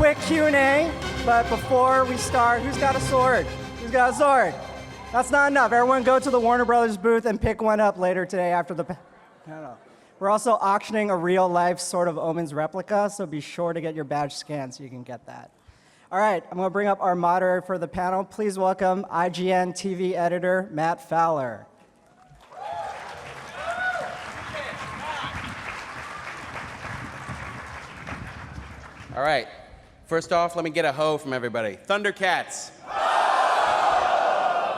quick Q&A, but before we start, who's got a sword? Who's got a sword? That's not enough. Everyone go to the Warner Brothers booth and pick one up later today after the... No. We're also auctioning a real-life Sword of Omens replica, so be sure to get your badge scanned so you can get that. All right, I'm going to bring up our moderator for the panel. Please welcome IGN TV editor Matt Fowler. All right, first off, let me get a ho from everybody. Thundercats.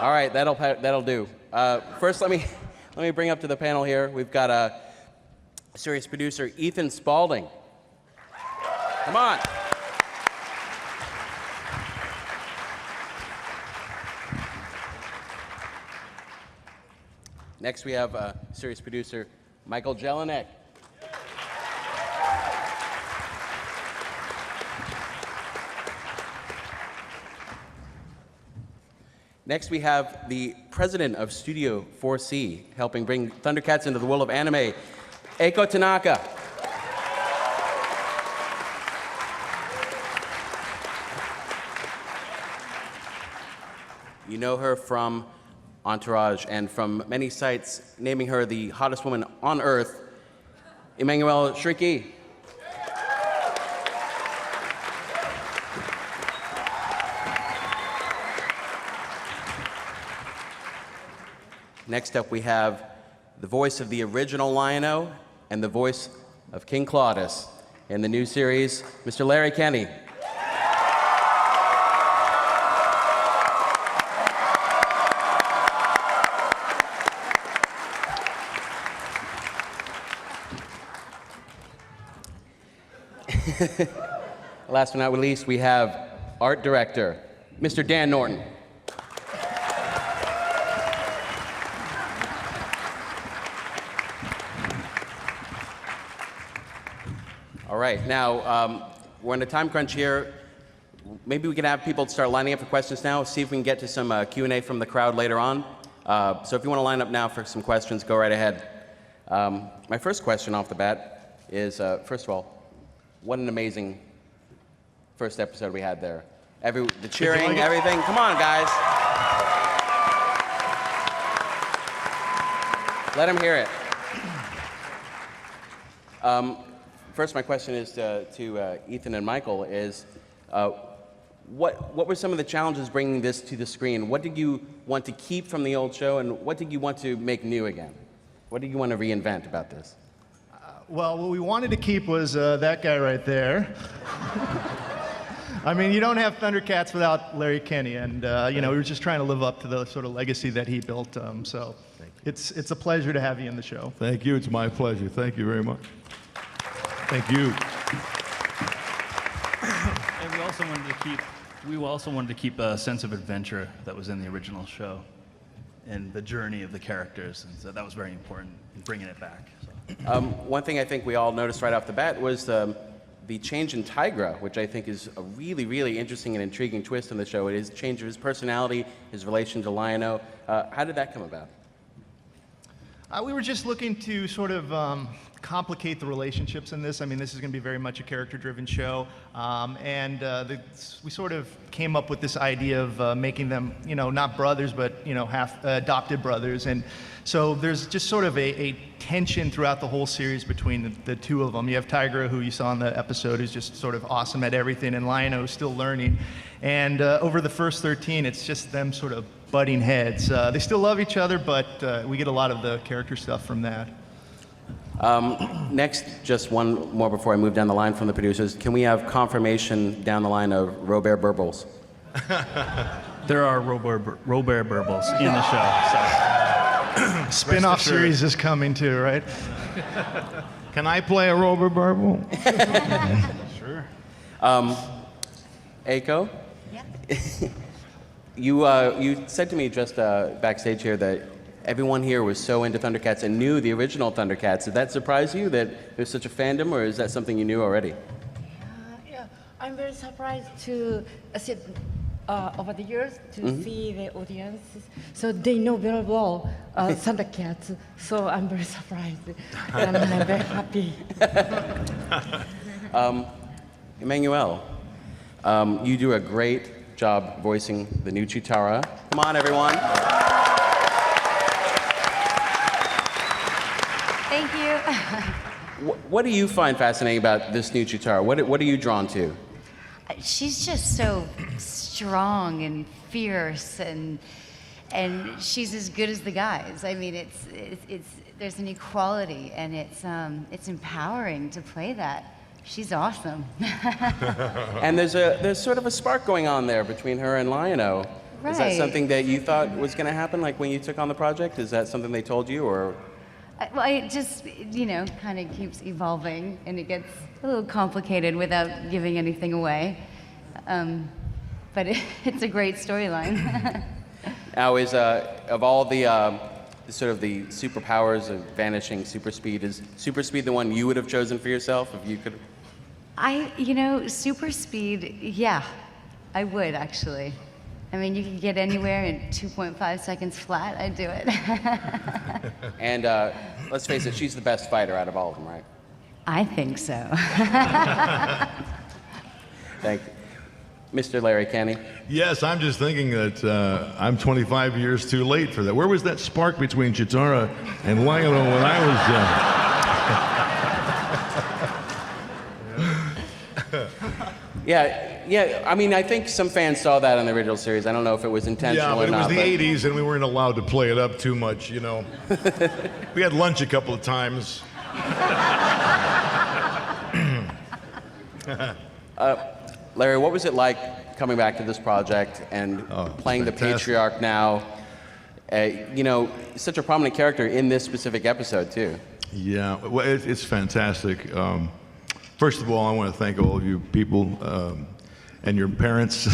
All right, that'll do. First, let me bring up to the panel here. We've got a series producer, Ethan Spalding. Come on. Next, we have series producer, Michael Jelinek. Next, we have the president of Studio 4C, helping bring Thundercats into the world of anime, Eiko Tanaka. You know her from Entourage and from many sites, naming her the hottest woman on Earth, Emmanuelle Shriki. Next up, we have the voice of the original Lion-O and the voice of King Claudius in the new series, Mr. Larry Kenney. Last but not least, we have art director, Mr. Dan Norton. All right, now we're in a time crunch here. Maybe we can have people start lining up for questions now, see if we can get to some Q&A from the crowd later on. So if you want to line up now for some questions, go right ahead. My first question off the bat is, first of all, what an amazing first episode we had there. The cheering, everything. Come on, guys. Let them hear it. First, my question is to Ethan and Michael is, what were some of the challenges bringing this to the screen? What did you want to keep from the old show, and what did you want to make new again? What did you want to reinvent about this? Well, what we wanted to keep was that guy right there. I mean, you don't have Thundercats without Larry Kenney, and you know, we were just trying to live up to the sort of legacy that he built. So it's a pleasure to have you in the show. Thank you. It's my pleasure. Thank you very much. Thank you. And we also wanted to keep a sense of adventure that was in the original show, and the journey of the characters, and so that was very important in bringing it back. So. One thing I think we all noticed right off the bat was the change in Tigra, which I think is a really, really interesting and intriguing twist in the show. It is a change of his personality, his relation to Lion-O. How did that come about? We were just looking to sort of complicate the relationships in this. I mean, this is going to be very much a character-driven show, and we sort of came up with this idea of making them, you know, not brothers, but you know, half adopted brothers, and so there's just sort of a tension throughout the whole series between the two of them. You have Tigra, who you saw in the episode, who's just sort of awesome at everything, and Lion-O is still learning, and over the first 13, it's just them sort of butting heads. They still love each other, but we get a lot of the character stuff from that. Next, just one more before I move down the line from the producers. Can we have confirmation down the line of Robert Burbles? There are Robert Burbles in the show. So. Spin-off series is coming too, right? Can I play a Robert Burble? Sure. Eiko? Yeah. You said to me just backstage here that everyone here was so into Thundercats and knew the original Thundercats. Did that surprise you that there's such a fandom, or is that something you knew already? Yeah, I'm very surprised to see over the years to see the audience. So they know very well Thundercats. So I'm very surprised and I'm very happy. Emmanuelle, You do a great job voicing the new Chitara. Come on, everyone. Thank you. What do you find fascinating about this new Chitara? What are you drawn to? She's just so strong and fierce, and she's as good as the guys. I mean, it's there's an equality, and it's empowering to play that. She's awesome. And there's sort of a spark going on there between her and Lion-O. Is that Right. something that you thought was going to happen, like when you took on the project? Is that something they told you, or? Well, it just, kind of keeps evolving, and it gets a little complicated without giving anything away. But it's a great storyline. Now, of all the sort of the superpowers of vanishing super speed, is super speed the one you would have chosen for yourself if you could? Super speed, yeah, I would actually. I mean, you could get anywhere in 2.5 seconds flat, I'd do it. And let's face it, she's the best fighter out of all of them, right? I think so. Thank you. Mr. Larry Kenny. Yes, I'm just thinking that I'm 25 years too late for that. Where was that spark between Chitara and Lion-O when I was Yeah. I mean, I think some fans saw that in the original series. I don't know if it was intentional but or not. it was the 80s and we weren't allowed to play it up too much, We had lunch a couple of times. Larry, what was it like coming back to this project and playing the fantastic. patriarch now? Such a prominent character in this specific episode, too. Yeah, well, it's fantastic. First of all, I want to thank all of you people and your parents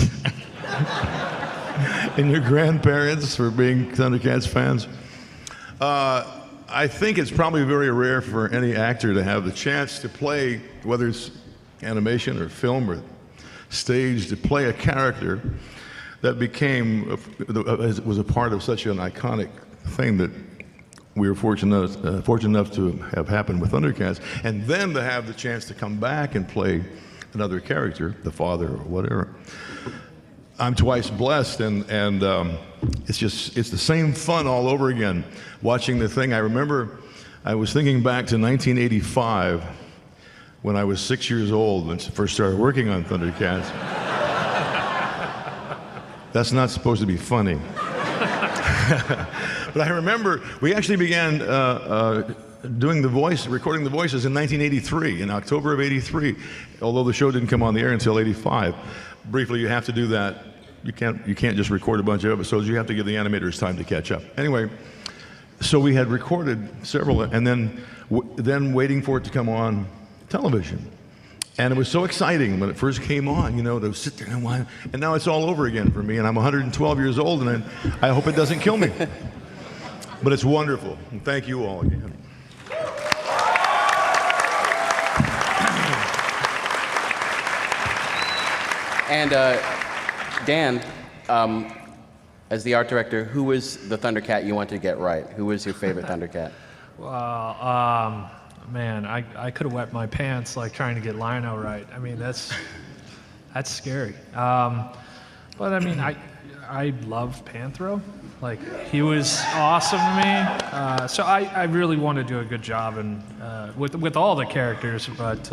and your grandparents for being Thundercats fans. I think it's probably very rare for any actor to have the chance to play, whether it's animation or film or stage, to play a character that was a part of such an iconic thing that we were fortunate enough to have happen with Thundercats, and then to have the chance to come back and play another character, the father or whatever. I'm twice blessed, and it's the same fun all over again, watching the thing. I remember I was thinking back to 1985 when I was 6 years old when I first started working on Thundercats. That's not supposed to be funny. But I remember we actually began recording the voices in 1983, in October of '83, although the show didn't come on the air until '85. Briefly, you have to do that. You can't just record a bunch of episodes. You have to give the animators time to catch up. Anyway, so we had recorded several, and then waiting for it to come on television. And it was so exciting when it first came on, to sit there and watch. And now it's all over again for me, and I'm 112 years old, and I hope it doesn't kill me. But it's wonderful. And thank you all again. And Dan, as the art director, who was the Thundercat you wanted to get right? Who was your favorite Thundercat? Well, man, I could have wet my pants trying to get Lion-O right. I mean, that's scary. But I mean, I loved Panthro. He was awesome to me. So I really want to do a good job and with all the characters, but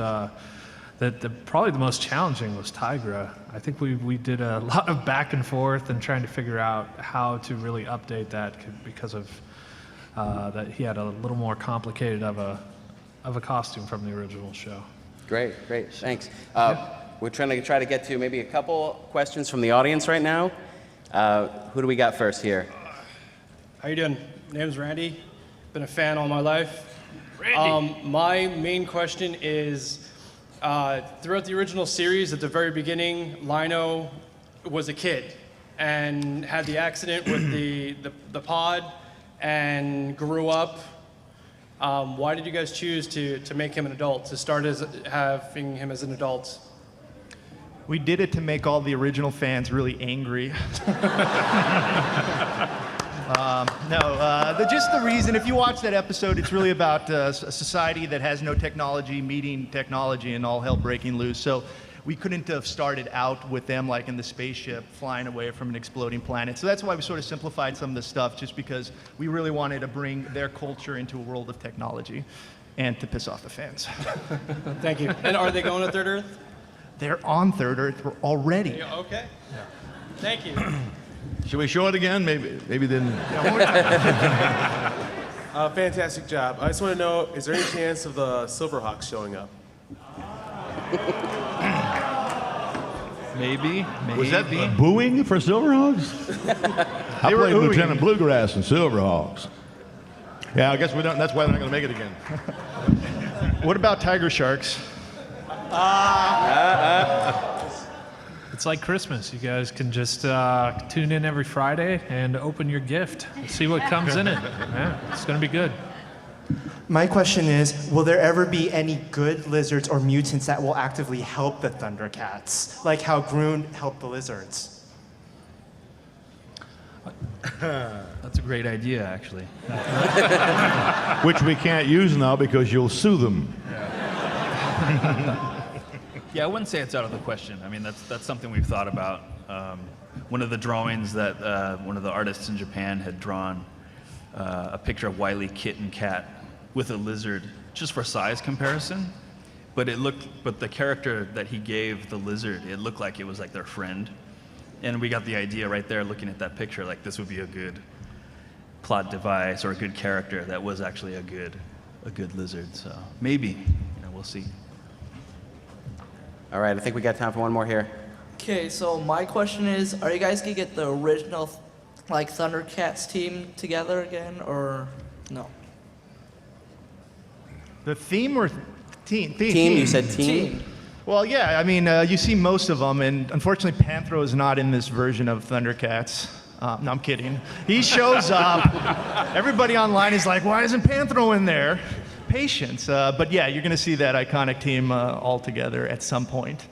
probably the most challenging was Tigra. I think we did a lot of back and forth and trying to figure out how to really update that because of that he had a little more complicated of a costume from the original show. Great, thanks. We're trying to get to maybe a couple questions from the audience right now. Who do we got first here? How you doing? Name's Randy. Been a fan all my life. Randy. My main question is, throughout the original series, at the very beginning, Lion-O was a kid and had the accident with the pod and grew up. Why did you guys choose to make him an adult, to start having him as an adult? We did it to make all the original fans really angry. Just the reason, if you watch that episode, it's really about a society that has no technology meeting technology and all hell breaking loose. So we couldn't have started out with them like in the spaceship flying away from an exploding planet. So that's why we sort of simplified some of the stuff, just because we really wanted to bring their culture into a world of technology and to piss off the fans. Thank you. And are they going to Third Earth? They're on Third Earth already. Okay. Thank you. Should we show it again? Maybe then. Fantastic job. I just want to know, is there any chance of the Silverhawks showing up? Maybe. Was that booing for Silverhawks? I played Lieutenant Bluegrass in Silverhawks. Yeah, I guess we don't. That's why they're not going to make it again. What about Tiger Sharks? It's like Christmas. You guys can just tune in every Friday and open your gift. See what comes in it. Yeah, it's going to be good. My question is, will there ever be any good lizards or mutants that will actively help the Thundercats, like how Groon helped the lizards? That's a great idea, actually. Which we can't use now because you'll sue them. Yeah, I wouldn't say it's out of the question. I mean, that's something we've thought about. One of the drawings that one of the artists in Japan had drawn, a picture of Wile E. Kit and Cat with a lizard, just for size comparison. But the character that he gave the lizard, it looked like it was like their friend. And we got the idea right there, looking at that picture, like this would be a good plot device or a good character that was actually a good lizard. So maybe, we'll see. All right, I think we got time for one more here. Okay, so my question is, are you guys gonna get the original, like, Thundercats team together again, or no? The theme or team? Team, you said team? Well, yeah, I mean, you see most of them, and unfortunately Panthro is not in this version of Thundercats. No, I'm kidding. He shows up. Everybody online is like, why isn't Panthro in there? Patience. But yeah, you're going to see that iconic team all together at some point.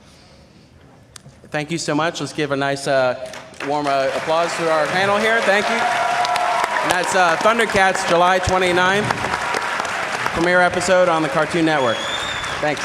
Thank you so much. Let's give a nice warm applause to our panel here. Thank you. And that's Thundercats, July 29th, premiere episode on the Cartoon Network. Thanks.